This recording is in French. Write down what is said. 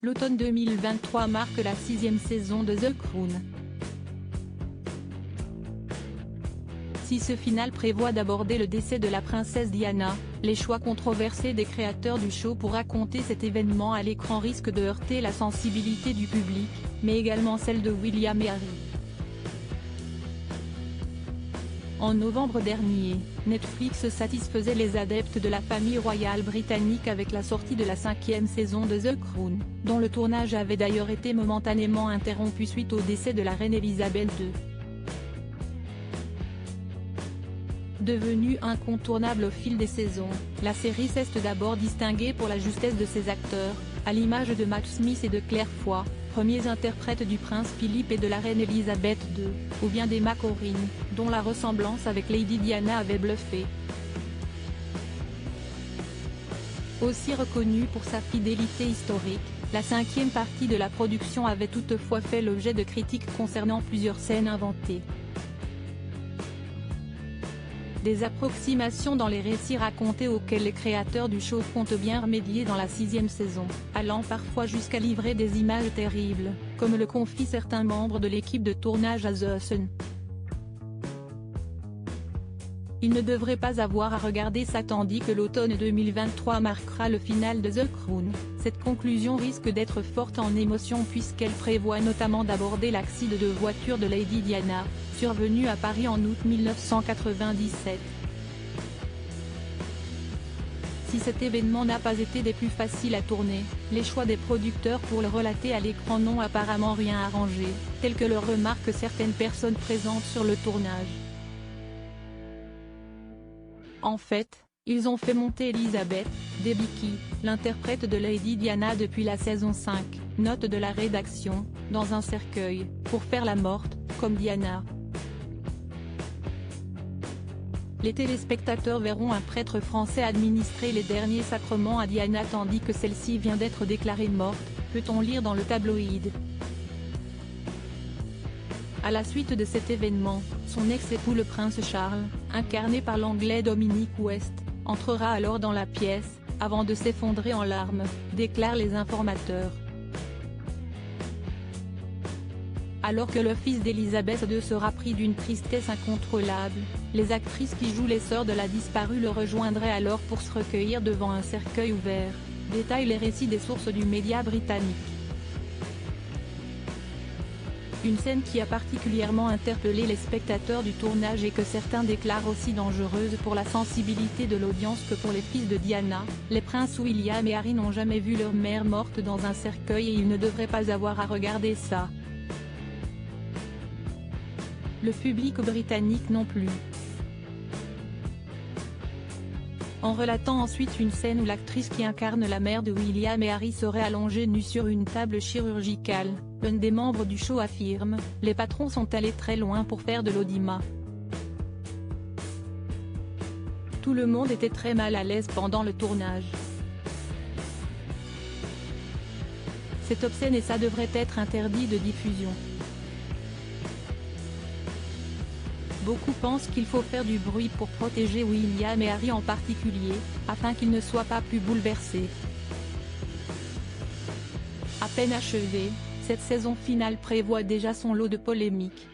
L'automne 2023 marque la 6e saison de The Crown. Si ce final prévoit d'aborder le décès de la princesse Diana, les choix controversés des créateurs du show pour raconter cet événement à l'écran risquent de heurter la sensibilité du public, mais également celle de William et Harry. En novembre dernier, Netflix satisfaisait les adeptes de la famille royale britannique avec la sortie de la 5e saison de The Crown, dont le tournage avait d'ailleurs été momentanément interrompu suite au décès de la reine Elisabeth II. Devenue incontournable au fil des saisons, la série s'est d'abord distinguée pour la justesse de ses acteurs, à l'image de Matt Smith et de Claire Foy, premiers interprètes du prince Philippe et de la reine Elisabeth II, ou bien d'Emma Corrin, dont la ressemblance avec Lady Diana avait bluffé. Aussi reconnue pour sa fidélité historique, la 5e partie de la production avait toutefois fait l'objet de critiques concernant plusieurs scènes inventées. Des approximations dans les récits racontés auxquels les créateurs du show comptent bien remédier dans la 6e saison, allant parfois jusqu'à livrer des images terribles, comme le confient certains membres de l'équipe de tournage à The Sun. Il ne devrait pas avoir à regarder ça tandis que l'automne 2023 marquera le final de The Crown. Cette conclusion risque d'être forte en émotion puisqu'elle prévoit notamment d'aborder l'accident de voiture de Lady Diana, survenu à Paris en août 1997. Si cet événement n'a pas été des plus faciles à tourner, les choix des producteurs pour le relater à l'écran n'ont apparemment rien arrangé, tel que le remarquent certaines personnes présentes sur le tournage. En fait, ils ont fait monter Elizabeth Debicki, l'interprète de Lady Diana depuis la saison 5, note de la rédaction, dans un cercueil, pour faire la morte, comme Diana. Les téléspectateurs verront un prêtre français administrer les derniers sacrements à Diana tandis que celle-ci vient d'être déclarée morte, peut-on lire dans le tabloïd. À la suite de cet événement, son ex-époux le prince Charles, incarné par l'anglais Dominic West, entrera alors dans la pièce, avant de s'effondrer en larmes, déclarent les informateurs. Alors que le fils d'Elisabeth II sera pris d'une tristesse incontrôlable, les actrices qui jouent les sœurs de la disparue le rejoindraient alors pour se recueillir devant un cercueil ouvert, détaillent les récits des sources du média britannique. Une scène qui a particulièrement interpellé les spectateurs du tournage et que certains déclarent aussi dangereuse pour la sensibilité de l'audience que pour les fils de Diana. Les princes William et Harry n'ont jamais vu leur mère morte dans un cercueil et ils ne devraient pas avoir à regarder ça. Le public britannique non plus. En relatant ensuite une scène où l'actrice qui incarne la mère de William et Harry serait allongée nue sur une table chirurgicale, l'un des membres du show affirme « Les patrons sont allés très loin pour faire de l'audimat. Tout le monde était très mal à l'aise pendant le tournage. C'est obscène et ça devrait être interdit de diffusion. Beaucoup pensent qu'il faut faire du bruit pour protéger William et Harry en particulier, afin qu'ils ne soient pas plus bouleversés. » À peine achevée, cette saison finale prévoit déjà son lot de polémiques.